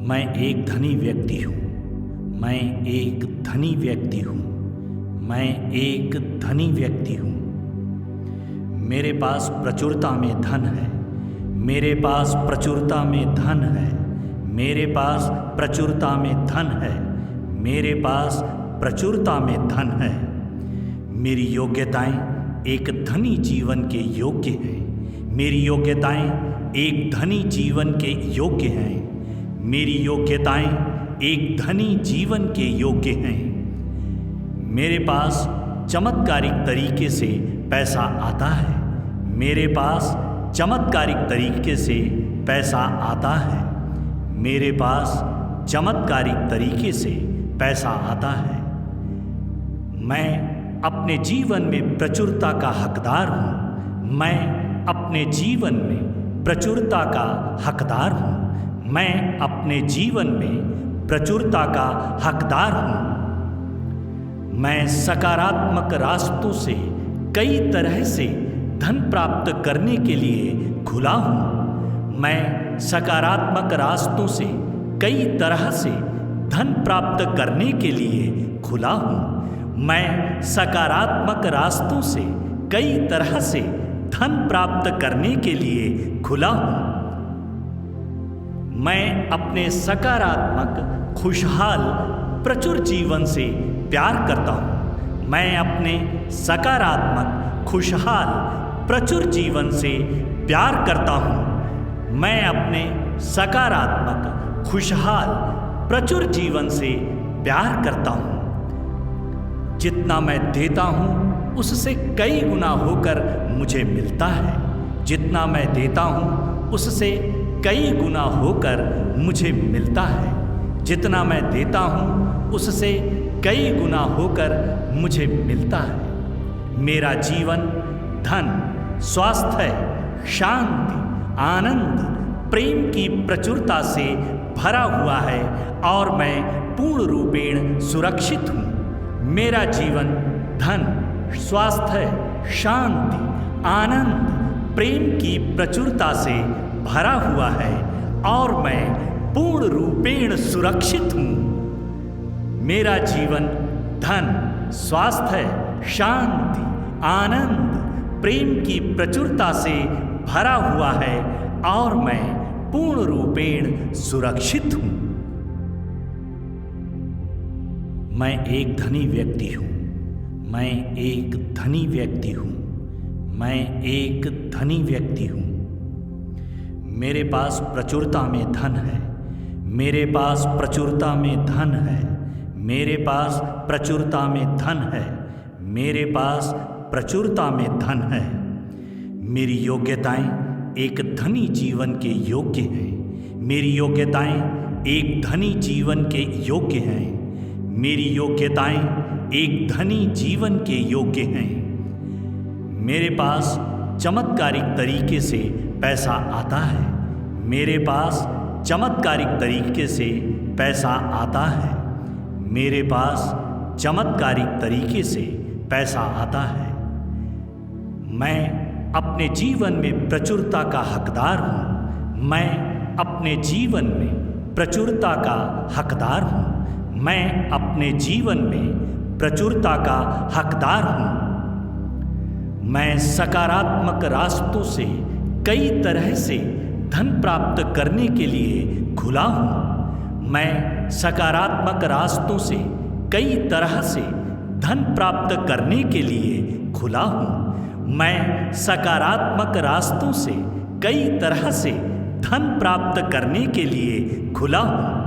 मैं एक धनी व्यक्ति हूँ। मैं एक धनी व्यक्ति हूँ। मैं एक धनी व्यक्ति हूँ। मेरे पास प्रचुरता में धन है। मेरे पास प्रचुरता में धन है। मेरे पास प्रचुरता में धन है। मेरे पास प्रचुरता में धन है। मेरी योग्यताएं एक धनी जीवन के योग्य हैं। मेरी योग्यताएं एक धनी जीवन के योग्य हैं। मेरी योग्यताएं एक धनी जीवन के योग्य हैं। मेरे पास चमत्कारिक तरीके से पैसा आता है। मेरे पास चमत्कारिक तरीके से पैसा आता है। मेरे पास चमत्कारिक तरीके से पैसा आता है। मैं अपने जीवन में प्रचुरता का हकदार हूँ। मैं अपने जीवन में प्रचुरता का हकदार हूँ। मैं अपने जीवन में प्रचुरता का हकदार हूँ। मैं सकारात्मक रास्तों से कई तरह से धन प्राप्त करने के लिए खुला हूँ। मैं सकारात्मक रास्तों से कई तरह से धन प्राप्त करने के लिए खुला हूँ। मैं सकारात्मक रास्तों से कई तरह से धन प्राप्त करने के लिए खुला हूँ। मैं अपने सकारात्मक, खुशहाल, प्रचुर जीवन से प्यार करता हूँ। मैं अपने सकारात्मक, खुशहाल, प्रचुर जीवन से प्यार करता हूँ। मैं अपने सकारात्मक, खुशहाल, प्रचुर जीवन से प्यार करता हूँ। जितना मैं देता हूँ उससे कई गुना होकर मुझे मिलता है। जितना मैं देता हूँ उससे कई गुना होकर मुझे मिलता है। जितना मैं देता हूँ उससे कई गुना होकर मुझे मिलता है। मेरा जीवन धन, स्वास्थ्य, शांति, आनंद, प्रेम की प्रचुरता से भरा हुआ है और मैं पूर्ण रूपेण सुरक्षित हूँ। मेरा जीवन धन, स्वास्थ्य, शांति, आनंद, प्रेम की प्रचुरता से भरा हुआ है और मैं पूर्ण रूपेण सुरक्षित हूँ। मेरा जीवन धन, स्वास्थ्य, शांति, आनंद, प्रेम की प्रचुरता से भरा हुआ है और मैं पूर्ण रूपेण सुरक्षित हूँ। मैं एक धनी व्यक्ति हूँ। मैं एक धनी व्यक्ति हूँ। मैं एक धनी व्यक्ति हूँ। मेरे पास प्रचुरता में धन है। मेरे पास प्रचुरता में धन है। मेरे पास प्रचुरता में धन है। मेरे पास प्रचुरता में धन है। मेरी योग्यताएं एक धनी जीवन के योग्य हैं। मेरी योग्यताएं एक धनी जीवन के योग्य हैं। मेरी योग्यताएं एक धनी जीवन के योग्य हैं। मेरे पास चमत्कारिक तरीके से पैसा आता है। मेरे पास चमत्कारिक तरीके से पैसा आता है। मेरे पास चमत्कारिक तरीके से पैसा आता है। मैं अपने जीवन में प्रचुरता का हकदार हूँ। मैं अपने जीवन में प्रचुरता का हकदार हूँ। मैं अपने जीवन में प्रचुरता का हकदार हूँ। मैं सकारात्मक रास्तों से कई तरह से धन प्राप्त करने के लिए खुला हूँ। मैं सकारात्मक रास्तों से कई तरह से धन प्राप्त करने के लिए खुला हूँ। मैं सकारात्मक रास्तों से कई तरह से धन प्राप्त करने के लिए खुला हूँ।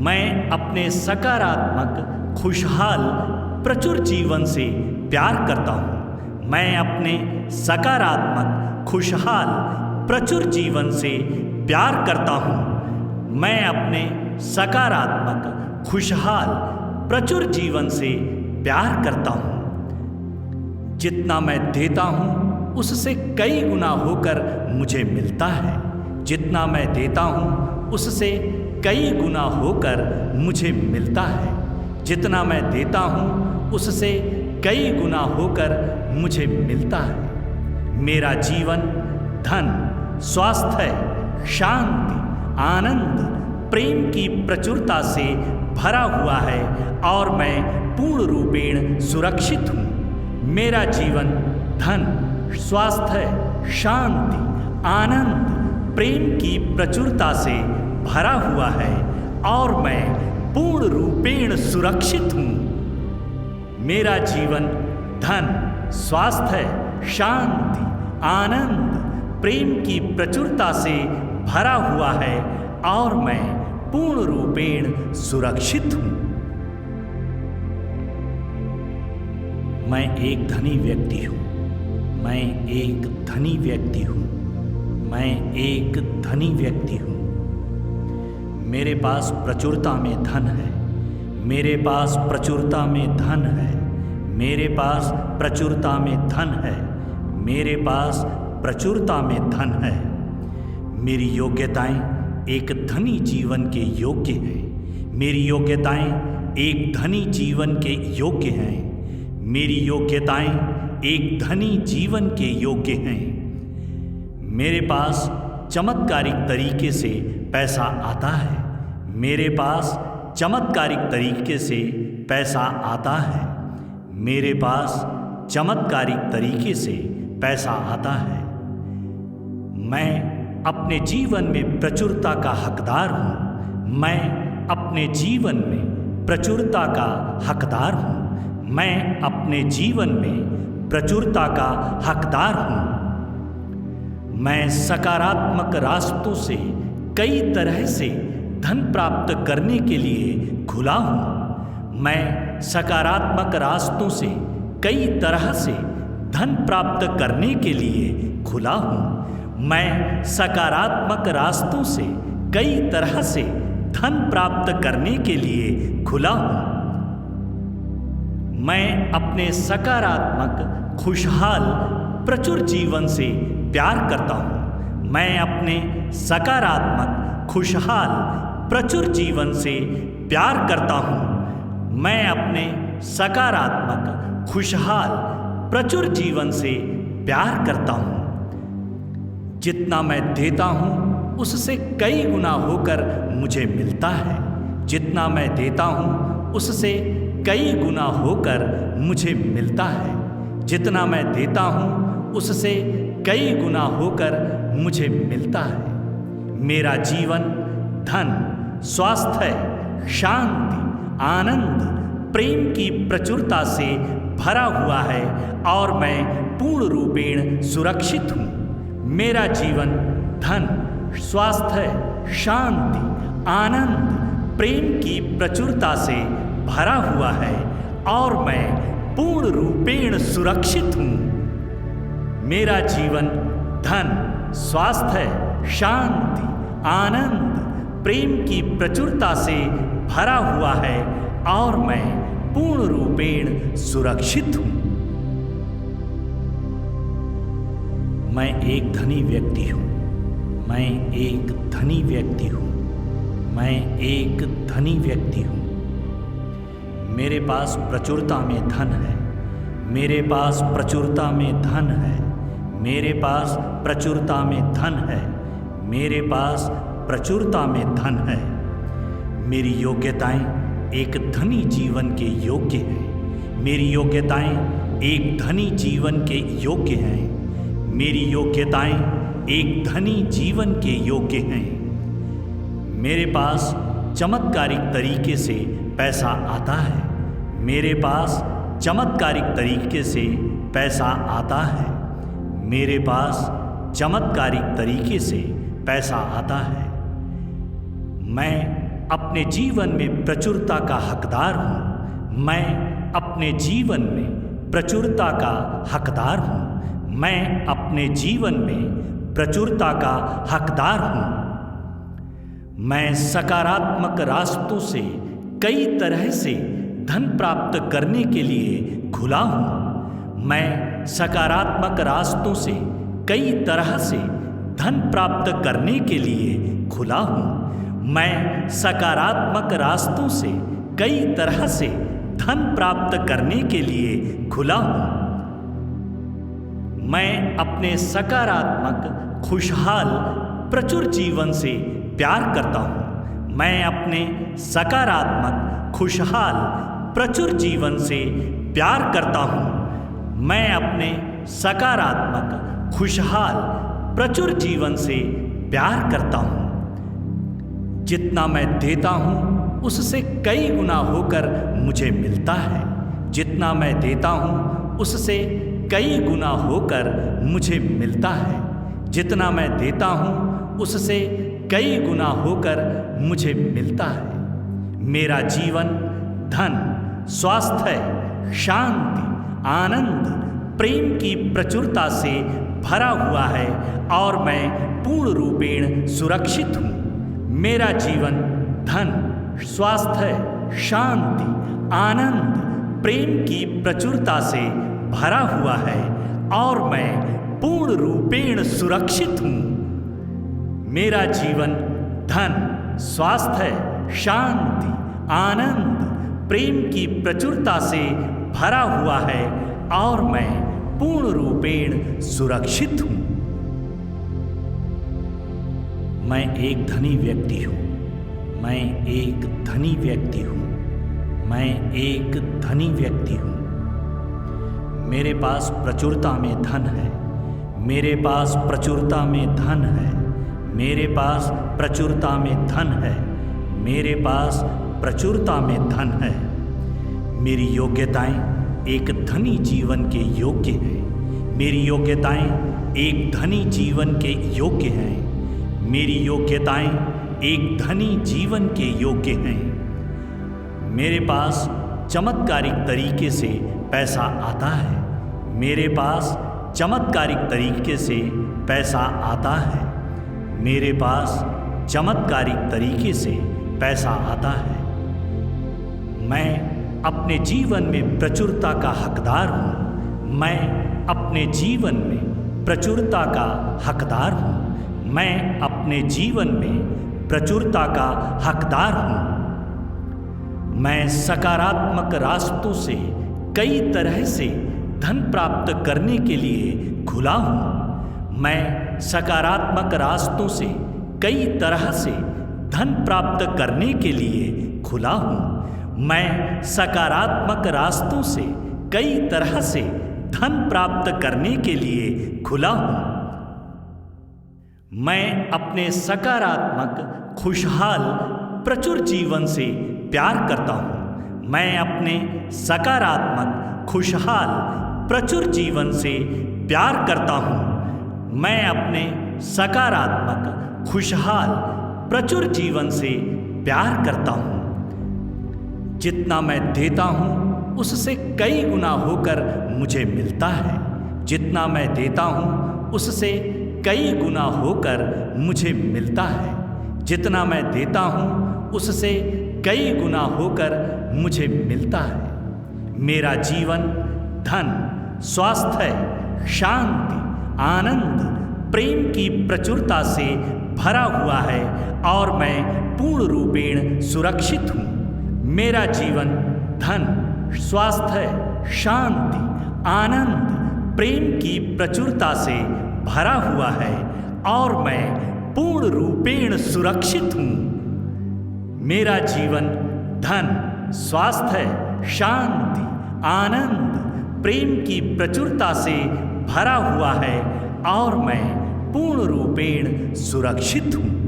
मैं अपने सकारात्मक, खुशहाल, प्रचुर जीवन से प्यार करता हूँ। मैं अपने सकारात्मक, खुशहाल, प्रचुर जीवन से प्यार करता हूँ। मैं अपने सकारात्मक, खुशहाल, प्रचुर जीवन से प्यार करता हूँ। जितना मैं देता हूँ उससे कई गुना होकर मुझे मिलता है। जितना मैं देता हूँ उससे कई गुना होकर मुझे मिलता है। जितना मैं देता हूँ उससे कई गुना होकर मुझे मिलता है। मेरा जीवन धन, स्वास्थ्य, शांति, आनंद, प्रेम की प्रचुरता से भरा हुआ है और मैं पूर्ण रूपेण सुरक्षित हूँ। मेरा जीवन धन, स्वास्थ्य, शांति, आनंद, प्रेम की प्रचुरता से भरा हुआ है और मैं पूर्ण रूपेण सुरक्षित हूँ। मेरा जीवन धन, स्वास्थ्य, शांति, आनंद, प्रेम की प्रचुरता से भरा हुआ है और मैं पूर्ण रूपेण सुरक्षित हूँ। मैं एक धनी व्यक्ति हूँ। मैं एक धनी व्यक्ति हूँ। मैं एक धनी व्यक्ति हूँ। मेरे पास प्रचुरता में धन है। मेरे पास प्रचुरता में धन है। मेरे पास प्रचुरता में धन है। मेरे पास प्रचुरता में धन है। मेरी योग्यताएं एक धनी जीवन के योग्य हैं। मेरी योग्यताएं एक धनी जीवन के योग्य हैं। मेरी योग्यताएं एक धनी जीवन के योग्य हैं। मेरे पास चमत्कारिक तरीके से पैसा आता है। मेरे पास चमत्कारिक तरीके से पैसा आता है। मेरे पास चमत्कारिक तरीके से पैसा आता है। मैं अपने जीवन में प्रचुरता का हकदार हूँ। मैं अपने जीवन में प्रचुरता का हकदार हूँ। मैं अपने जीवन में प्रचुरता का हकदार हूँ। मैं सकारात्मक रास्तों से कई तरह से धन प्राप्त करने के लिए खुला हूँ। मैं सकारात्मक रास्तों से कई तरह से धन प्राप्त करने के लिए खुला हूँ। मैं सकारात्मक रास्तों से कई तरह से धन प्राप्त करने के लिए खुला हूँ। मैं अपने सकारात्मक, खुशहाल, प्रचुर जीवन से प्यार करता हूँ। मैं अपने सकारात्मक, खुशहाल, प्रचुर जीवन से प्यार करता हूँ। मैं अपने सकारात्मक, खुशहाल, प्रचुर जीवन से प्यार करता हूँ। जितना मैं देता हूँ उससे कई गुना होकर मुझे मिलता है। जितना मैं देता हूँ उससे कई गुना होकर मुझे मिलता है। जितना मैं देता हूँ उससे कई गुना होकर मुझे मिलता है। मेरा जीवन धन, स्वास्थ्य, शांति, आनंद, प्रेम की प्रचुरता से भरा हुआ है और मैं पूर्ण रूपेण सुरक्षित हूँ। मेरा जीवन धन, स्वास्थ्य, शांति, आनंद, प्रेम की प्रचुरता से भरा हुआ है और मैं पूर्ण रूपेण सुरक्षित हूँ। मेरा जीवन धन, स्वास्थ्य, शांति, आनंद, प्रेम की प्रचुरता से भरा हुआ है और मैं पूर्ण रूपेण सुरक्षित हूँ। मैं एक धनी व्यक्ति हूँ। मैं एक धनी व्यक्ति हूँ। मैं एक धनी व्यक्ति हूँ। मेरे पास प्रचुरता में धन है। मेरे पास प्रचुरता में धन है। मेरे पास प्रचुरता में धन है। मेरे पास प्रचुरता में धन है। मेरी योग्यताएं एक धनी जीवन के योग्य हैं। मेरी योग्यताएं एक धनी जीवन के योग्य हैं। मेरी योग्यताएं एक धनी जीवन के योग्य हैं। मेरे पास चमत्कारिक तरीके से पैसा आता है। मेरे पास चमत्कारिक तरीके से पैसा आता है। मेरे पास चमत्कारिक तरीके से पैसा आता है। मैं अपने जीवन में प्रचुरता का हकदार हूँ। मैं अपने जीवन में प्रचुरता का हकदार हूँ। मैं अपने जीवन में प्रचुरता का हकदार हूँ। मैं सकारात्मक रास्तों से कई तरह से धन प्राप्त करने के लिए खुला हूँ। मैं सकारात्मक रास्तों से कई तरह से धन प्राप्त करने के लिए खुला हूँ। मैं सकारात्मक रास्तों से कई तरह से धन प्राप्त करने के लिए खुला हूँ। मैं अपने सकारात्मक, खुशहाल, प्रचुर जीवन से प्यार करता हूँ। मैं अपने सकारात्मक, खुशहाल, प्रचुर जीवन से प्यार करता हूँ। मैं अपने सकारात्मक, खुशहाल, प्रचुर जीवन से प्यार करता हूँ। जितना मैं देता हूँ उससे कई गुना होकर मुझे मिलता है। जितना मैं देता हूँ उससे कई गुना होकर मुझे मिलता है। जितना मैं देता हूँ उससे कई गुना होकर मुझे मिलता है। मेरा जीवन धन, स्वास्थ्य, शांति, आनंद, प्रेम की प्रचुरता से भरा हुआ है और मैं पूर्ण रूपेण सुरक्षित हूँ। मेरा जीवन धन, स्वास्थ्य, शांति, आनंद, प्रेम की प्रचुरता से भरा हुआ है और मैं पूर्ण रूपेण सुरक्षित हूँ। मेरा जीवन धन, स्वास्थ्य, शांति, आनंद, प्रेम की प्रचुरता से भरा हुआ है और मैं पूर्ण रूपेण सुरक्षित हूँ। मैं एक धनी व्यक्ति हूँ। मैं एक धनी व्यक्ति हूँ। मैं एक धनी व्यक्ति हूँ। मेरे पास प्रचुरता में धन है। मेरे पास प्रचुरता में धन है। मेरे पास प्रचुरता में धन है। मेरे पास प्रचुरता में धन है। मेरी योग्यताएं एक धनी जीवन के योग्य हैं। मेरी योग्यताएं एक धनी जीवन के योग्य हैं। मेरी योग्यताएं एक धनी जीवन के योग्य हैं। मेरे पास चमत्कारिक तरीके से पैसा आता है। मेरे पास चमत्कारिक तरीके से पैसा आता है। मेरे पास चमत्कारिक तरीके से पैसा आता है। मैं अपने जीवन में प्रचुरता का हकदार हूँ। मैं अपने जीवन में प्रचुरता का हकदार हूँ। मैं अपने जीवन में प्रचुरता का हकदार हूँ। मैं सकारात्मक रास्तों से कई तरह से धन प्राप्त करने के लिए खुला हूँ। मैं सकारात्मक रास्तों से कई तरह से धन प्राप्त करने के लिए खुला हूँ। मैं सकारात्मक रास्तों से कई तरह से धन प्राप्त करने के लिए खुला हूँ। मैं अपने सकारात्मक, खुशहाल, प्रचुर जीवन से प्यार करता हूँ। मैं अपने सकारात्मक, खुशहाल, प्रचुर जीवन से प्यार करता हूँ। मैं अपने सकारात्मक, खुशहाल, प्रचुर जीवन से प्यार करता हूँ। जितना मैं देता हूँ उससे कई गुना होकर मुझे मिलता है। जितना मैं देता हूँ उससे कई गुना होकर मुझे मिलता है। जितना मैं देता हूँ उससे कई गुना होकर मुझे मिलता है। मेरा जीवन धन, स्वास्थ्य, शांति, आनंद, प्रेम की प्रचुरता से भरा हुआ है और मैं पूर्ण रूपेण सुरक्षित हूँ। मेरा जीवन धन, स्वास्थ्य, शांति, आनंद, प्रेम की प्रचुरता से भरा हुआ है और मैं पूर्ण रूपेण सुरक्षित हूँ। मेरा जीवन धन, स्वास्थ्य, शांति, आनंद, प्रेम की प्रचुरता से भरा हुआ है और मैं पूर्ण रूपेण सुरक्षित हूँ।